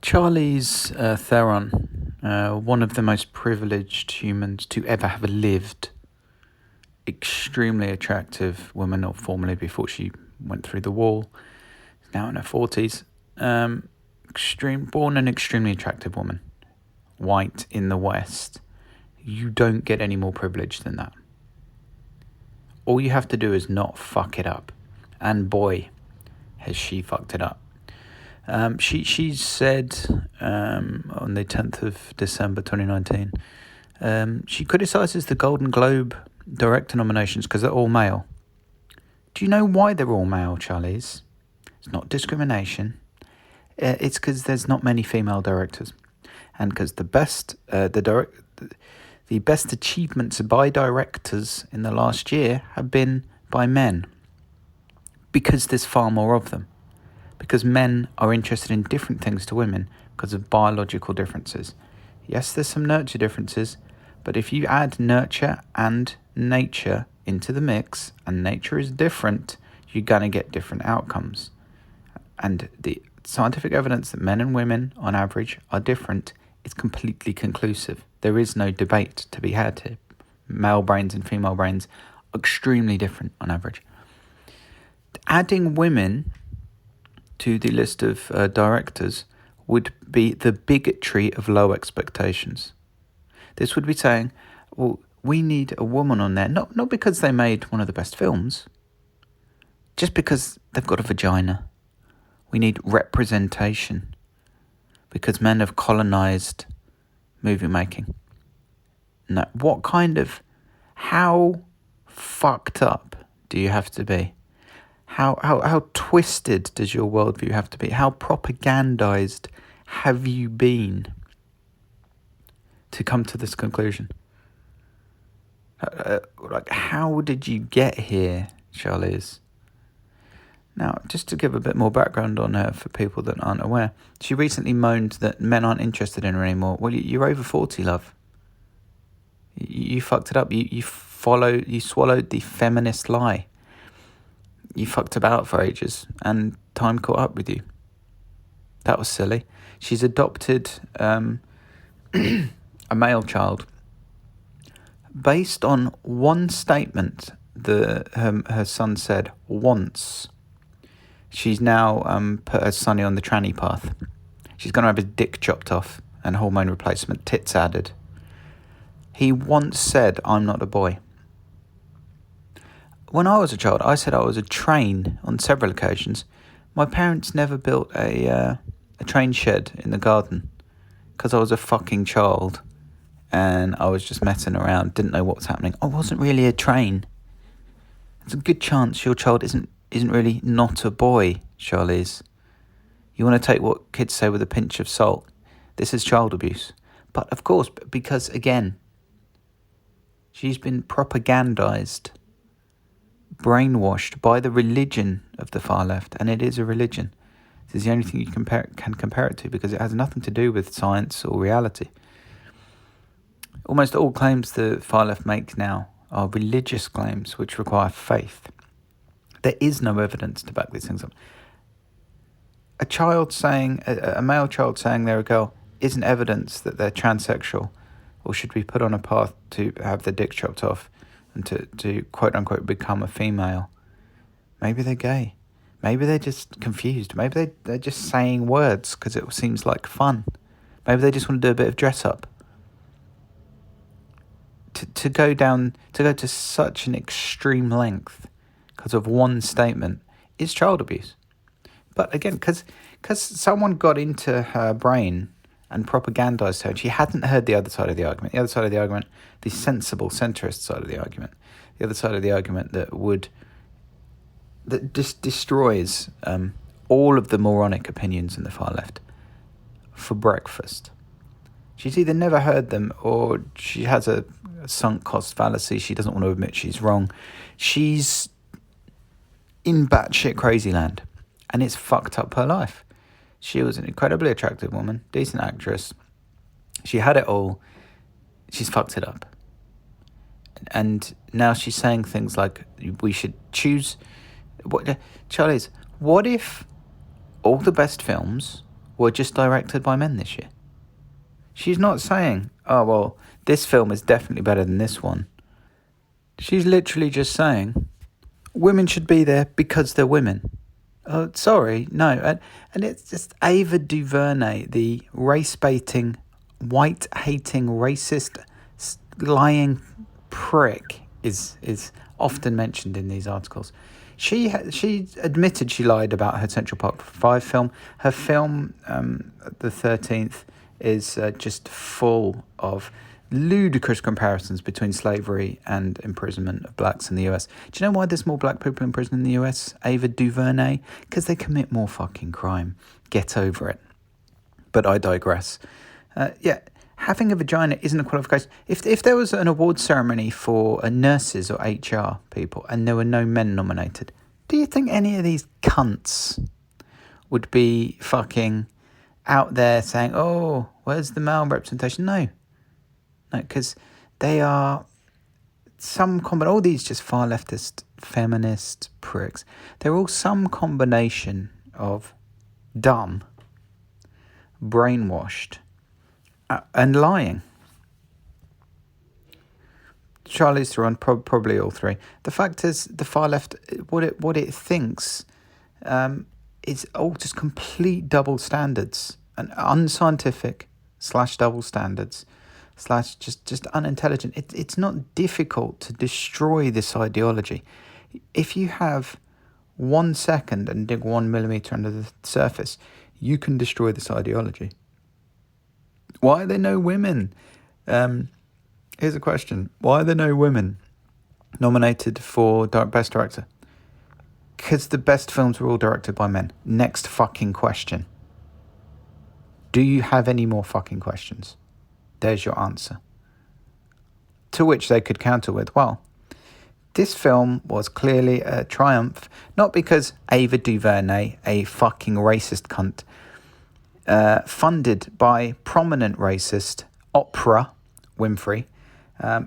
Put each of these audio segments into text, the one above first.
Charlize Theron, one of the most privileged humans to ever have lived, extremely attractive woman, or formerly before she went through the wall, now in her 40s. Born an extremely attractive woman, white in the West. You don't get any more privilege than that. All you have to do is not fuck it up. And boy, has she fucked it up. She said on the 10th of December 2019, she criticises the Golden Globe director nominations because they're all male. Do you know why they're all male, Charlize? It's not discrimination. It's because there's not many female directors, and because the best achievements by directors in the last year have been by men, because there's far more of them. Because men are interested in different things to women because of biological differences. Yes, there's some nurture differences, but if you add nurture and nature into the mix, and nature is different, you're going to get different outcomes. And the scientific evidence that men and women, on average, are different is completely conclusive. There is no debate to be had here. Male brains and female brains are extremely different on average. Adding women to the list of directors would be the bigotry of low expectations. This would be saying, well, we need a woman on there, not because they made one of the best films, just because they've got a vagina. We need representation because men have colonized movie making. No, how fucked up do you have to be? How twisted does your worldview have to be? How propagandized have you been to come to this conclusion? How did you get here, Charlize? Now, just to give a bit more background on her for people that aren't aware, she recently moaned that men aren't interested in her anymore. Well, you're over 40, love. You fucked it up. You swallowed the feminist lie. You fucked about for ages, and time caught up with you. That was silly. She's adopted a male child based on one statement that her son said once. She's now put her sonny on the tranny path. She's going to have his dick chopped off and hormone replacement, tits added. He once said, "I'm not a boy." When I was a child, I said I was a train on several occasions. My parents never built a train shed in the garden because I was a fucking child and I was just messing around, didn't know what was happening. I wasn't really a train. There's a good chance your child isn't really not a boy, Charlize. You want to take what kids say with a pinch of salt. This is child abuse. But of course, because again, she's been propagandized, brainwashed by the religion of the far left, and it is a religion. This is the only thing you can compare it to, because it has nothing to do with science or reality. Almost all claims the far left make now are religious claims which require faith. There is no evidence to back these things up. A male child saying they're a girl isn't evidence that they're transsexual or should be put on a path to have their dick chopped off and to quote-unquote become a female. Maybe they're gay. Maybe they're just confused. Maybe they're just saying words because it seems like fun. Maybe they just want to do a bit of dress-up. To go to such an extreme length because of one statement is child abuse. But again, because someone got into her brain and propagandized her, and she hadn't heard the other side of the argument. The other side of the argument, the sensible centrist side of the argument. The other side of the argument that just destroys all of the moronic opinions in the far left for breakfast. She's either never heard them or she has a sunk cost fallacy. She doesn't want to admit she's wrong. She's in batshit crazy land, and it's fucked up her life. She was an incredibly attractive woman, decent actress. She had it all. She's fucked it up. And now she's saying things like, we should choose... Charlize, what if all the best films were just directed by men this year. She's not saying, oh, well, this film is definitely better than this one. She's literally just saying, women should be there because they're women. Oh, sorry, no. And it's just Ava DuVernay, the race-baiting, white-hating, racist, lying prick is often mentioned in these articles. She admitted she lied about her Central Park 5 film. Her film, The 13th, is just full of ludicrous comparisons between slavery and imprisonment of blacks in the US. Do you know why there's more black people in prison in the US, Ava DuVernay? Because they commit more fucking crime. Get over it. But I digress. Having a vagina isn't a qualification. If there was an award ceremony for nurses or HR people and there were no men nominated, do you think any of these cunts would be fucking out there saying, oh, where's the male representation? No, because they are all these just far leftist feminist pricks. They're all some combination of dumb, brainwashed, and lying. Charlize Theron, probably all three. The fact is, the far left, what it thinks, is all just complete double standards and unscientific / double standards / just unintelligent. It's not difficult to destroy this ideology. If you have 1 second and dig 1 millimeter under the surface, you can destroy this ideology. Why are there no women? Here's a question. Why are there no women nominated for Best Director? Because the best films were all directed by men. Next fucking question. Do you have any more fucking questions? There's your answer. To which they could counter with, well, this film was clearly a triumph, not because Ava DuVernay, a fucking racist cunt, funded by prominent racist Oprah Winfrey,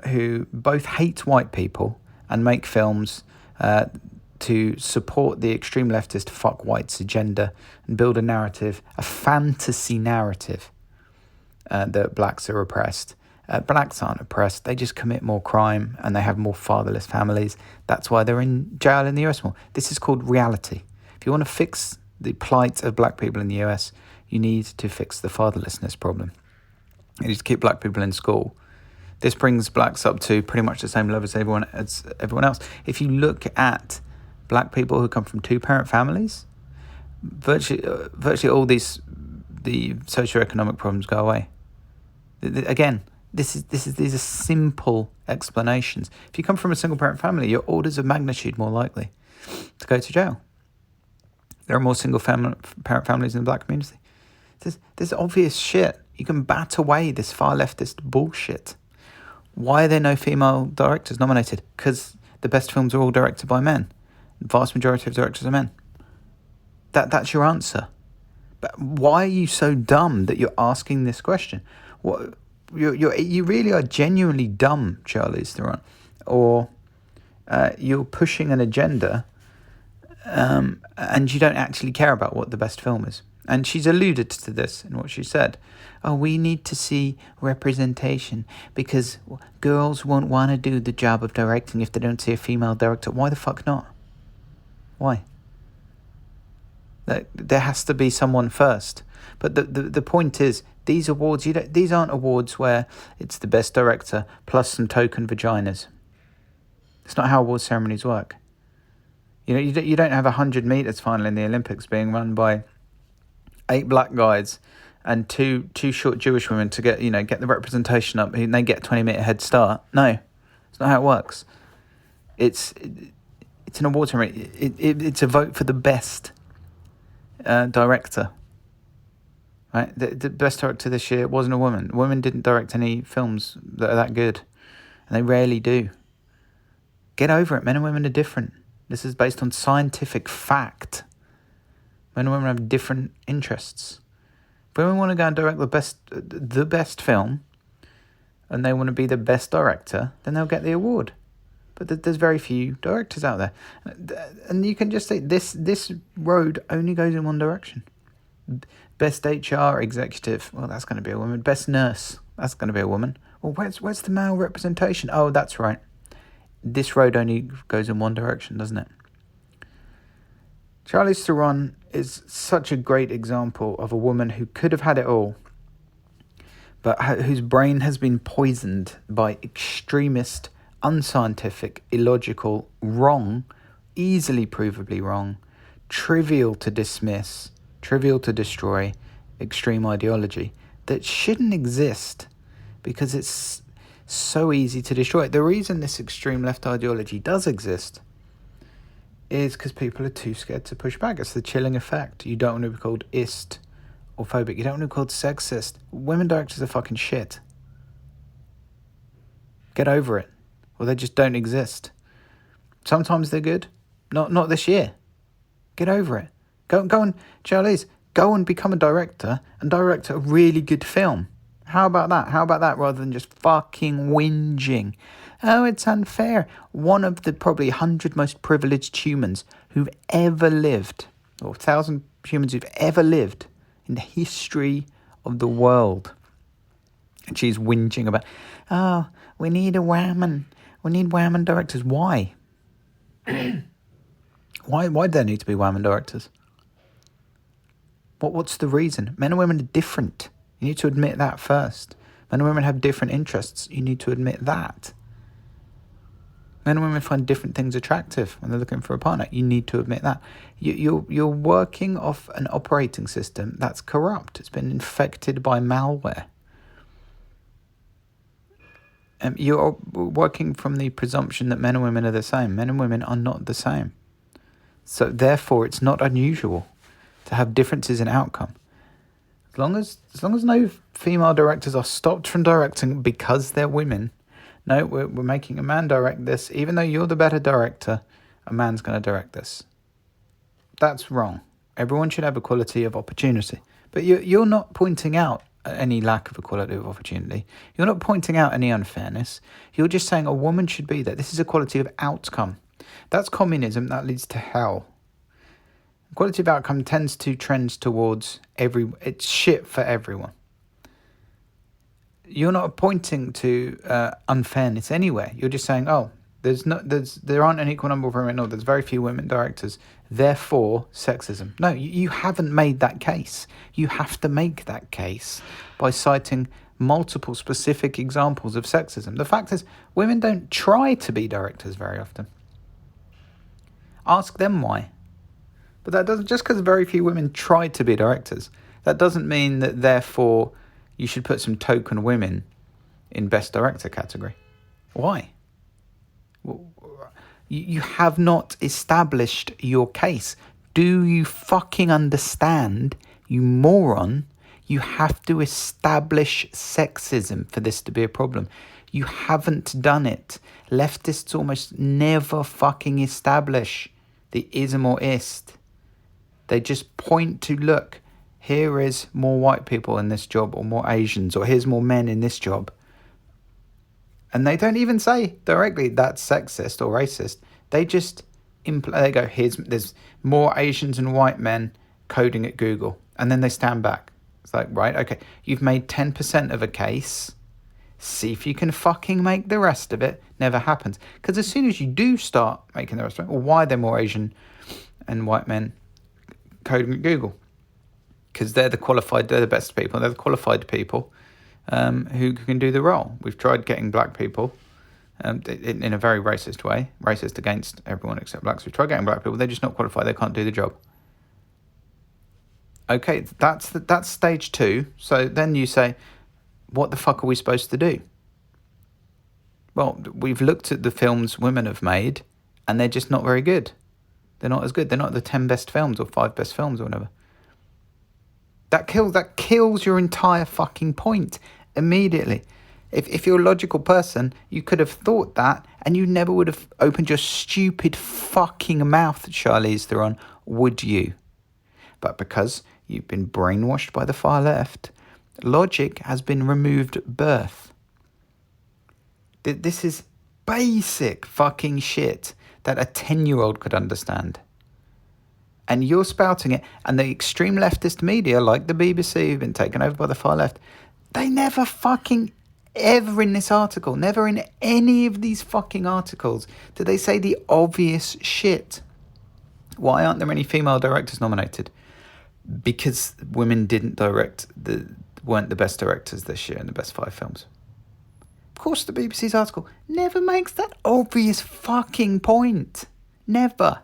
who both hate white people and make films to support the extreme leftist fuck whites agenda and build a narrative, a fantasy narrative, that blacks are oppressed. Blacks aren't oppressed. They just commit more crime and they have more fatherless families. That's why they're in jail in the US more. This is called reality. If you want to fix the plight of black people in the US, you need to fix the fatherlessness problem. You need to keep black people in school. This brings blacks up to pretty much the same level as everyone else. If you look at black people who come from two-parent families, virtually all the socioeconomic problems go away. Again, these are simple explanations. If you come from a single-parent family, you're orders of magnitude more likely to go to jail. There are more single-parent families in the black community. There's obvious shit. You can bat away this far leftist bullshit. Why are there no female directors nominated? Because the best films are all directed by men. The vast majority of directors are men. That's your answer. But why are you so dumb that you're asking this question? What you really are genuinely dumb, Charlize Theron, or you're pushing an agenda, and you don't actually care about what the best film is. And she's alluded to this in what she said. Oh, we need to see representation because girls won't want to do the job of directing if they don't see a female director. Why the fuck not? Why? There has to be someone first. But the point is, these awards, these aren't awards where it's the best director plus some token vaginas. It's not how award ceremonies work. You don't have 100 meters final in the Olympics being run by 8 black guys and two short Jewish women to get the representation up and they get a 20-meter head start. No, it's not how it works. It's an award ceremony. It's a vote for the best director. Right, the best director this year wasn't a woman. Women didn't direct any films that are that good, and they rarely do. Get over it. Men and women are different. This is based on scientific fact. Men and women have different interests. If women want to go and direct the best film, and they want to be the best director, then they'll get the award. But there's very few directors out there, and you can just say this road only goes in one direction. Best HR executive, well, that's going to be a woman. Best nurse, that's going to be a woman. Well, where's the male representation? Oh, that's right. This road only goes in one direction, doesn't it? Charlize Theron is such a great example of a woman who could have had it all, but whose brain has been poisoned by extremist, unscientific, illogical, wrong, easily provably wrong, trivial to dismiss, trivial to destroy, extreme ideology that shouldn't exist because it's so easy to destroy it. The reason this extreme left ideology does exist is because people are too scared to push back. It's the chilling effect. You don't want to be called ist or phobic. You don't want to be called sexist. Women directors are fucking shit. Get over it. Or they just don't exist. Sometimes they're good. Not this year. Get over it. Go and, Charlize, go and become a director and direct a really good film. How about that? How about that rather than just fucking whinging? Oh, it's unfair. One of the probably 100 most privileged humans who've ever lived, or 1,000 humans who've ever lived in the history of the world. And she's whinging about, oh, we need a woman. We need women directors. Why? Why do there need to be women directors? What's the reason? Men and women are different. You need to admit that first. Men and women have different interests. You need to admit that. Men and women find different things attractive when they're looking for a partner. You need to admit that. You're working off an operating system that's corrupt. It's been infected by malware. You're working from the presumption that men and women are the same. Men and women are not the same. So therefore, it's not unusual to have differences in outcome. As long as no female directors are stopped from directing because they're women, no, we're making a man direct this. Even though you're the better director, a man's going to direct this. That's wrong. Everyone should have equality of opportunity. But you're not pointing out any lack of equality of opportunity. You're not pointing out any unfairness. You're just saying a woman should be there. This is equality of outcome. That's communism. That leads to hell. Equality of outcome tends to trend towards it's shit for everyone. You're not pointing to unfairness anywhere. You're just saying, oh, there aren't an equal number of women, or there's very few women directors, therefore sexism. No, you haven't made that case. You have to make that case by citing multiple specific examples of sexism. The fact is, women don't try to be directors very often. Ask them why. But that doesn't, just because very few women try to be directors, that doesn't mean that therefore you should put some token women in best director category. Why? You have not established your case. Do you fucking understand, you moron? You have to establish sexism for this to be a problem. You haven't done it. Leftists almost never fucking establish the ism or ist. They just point to, look, here is more white people in this job, or more Asians, or here's more men in this job. And they don't even say directly that's sexist or racist. They just they go, there's more Asians and white men coding at Google. And then they stand back. It's like, right, okay, you've made 10% of a case. See if you can fucking make the rest of it. Never happens. Because as soon as you do start making the rest of it, well, why are there more Asian and white men coding at Google? Because they're the best people. They're the qualified people who can do the role. We've tried getting black people in a very racist way, racist against everyone except blacks. We've tried getting black people. They're just not qualified. They can't do the job. Okay, that's stage 2. So then you say, what the fuck are we supposed to do? Well, we've looked at the films women have made, and they're just not very good. They're not as good. They're not the 10 best films or 5 best films or whatever. That kills your entire fucking point immediately. If you're a logical person, you could have thought that, and you never would have opened your stupid fucking mouth, Charlize Theron, would you? But because you've been brainwashed by the far left, logic has been removed at birth. This is basic fucking shit that a 10-year-old could understand. and you're spouting it, and the extreme leftist media, like the BBC, who've been taken over by the far left, they never fucking ever in this article, never in any of these fucking articles, do they say the obvious shit. Why aren't there any female directors nominated? Because women weren't the best directors this year in the best 5 films. Of course, the BBC's article never makes that obvious fucking point. Never.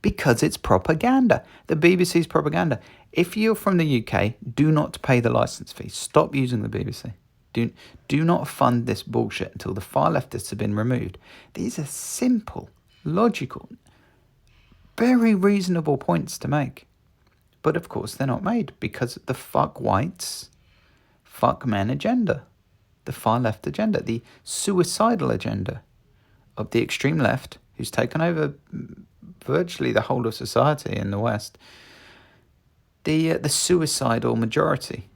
Because it's propaganda. The BBC's propaganda. If you're from the UK, do not pay the licence fee. Stop using the BBC. Do not fund this bullshit until the far leftists have been removed. These are simple, logical, very reasonable points to make. But of course they're not made because of the fuck whites, fuck men agenda. The far left agenda, the suicidal agenda of the extreme left, who's taken over virtually the whole of society in the West. The suicidal majority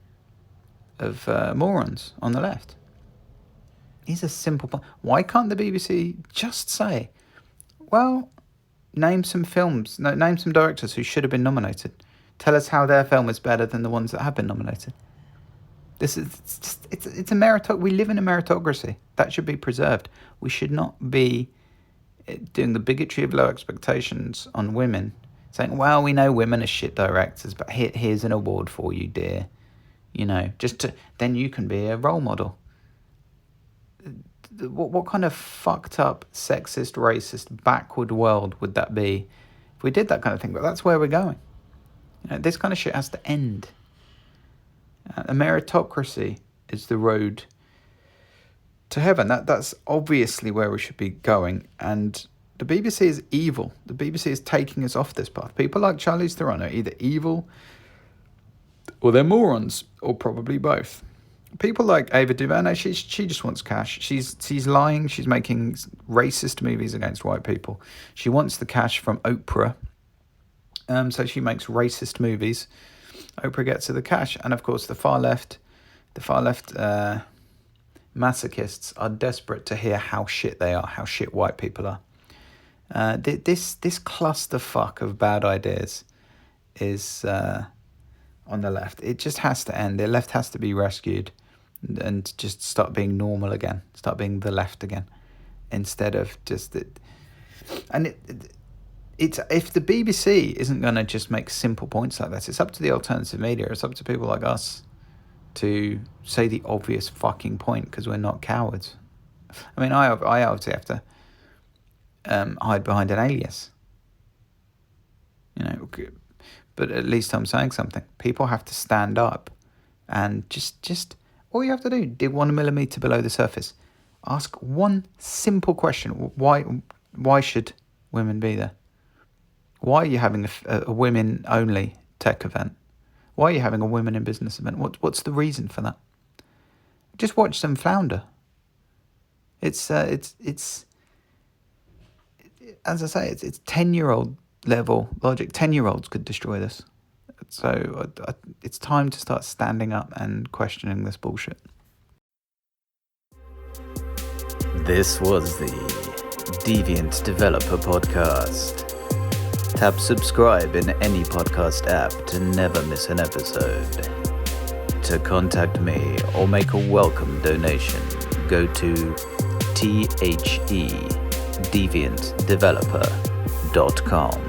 of morons on the left. These are simple points. Why can't the BBC just say, well, name some directors who should have been nominated. Tell us how their film is better than the ones that have been nominated. It's a meritocracy. We live in a meritocracy. That should be preserved. We should not be doing the bigotry of low expectations on women, saying, well, we know women are shit directors, but here's an award for you, dear. Then you can be a role model. What kind of fucked up, sexist, racist, backward world would that be if we did that kind of thing? But that's where we're going. This kind of shit has to end. A meritocracy is the road to heaven. That's obviously where we should be going. And the BBC is evil. The BBC is taking us off this path. People like Charlize Theron are either evil or they're morons, or probably both. People like Ava DuVernay, she just wants cash. She's lying. She's making racist movies against white people. She wants the cash from Oprah. So she makes racist movies. Oprah gets her the cash. And of course, the far left masochists are desperate to hear how shit they are, how shit white people are. This clusterfuck of bad ideas is on the left. It just has to end. The left has to be rescued and just start being normal again. Start being the left again, instead of just it. And it's if the BBC isn't going to just make simple points like this, it's up to the alternative media. It's up to people like us to say the obvious fucking point, because we're not cowards. I mean, I obviously have to hide behind an alias. But at least I'm saying something. People have to stand up and just all you have to do, dig 1 millimeter below the surface. Ask one simple question. Why should women be there? Why are you having a women-only tech event? Why are you having a women in business event? What's the reason for that? Just watch them flounder. It's as I say, it's 10-year-old level logic. 10-year-olds could destroy this. So it's time to start standing up and questioning this bullshit. This was the Deviant Developer Podcast. Tap subscribe in any podcast app to never miss an episode. To contact me or make a welcome donation, go to thedeviantdeveloper.com.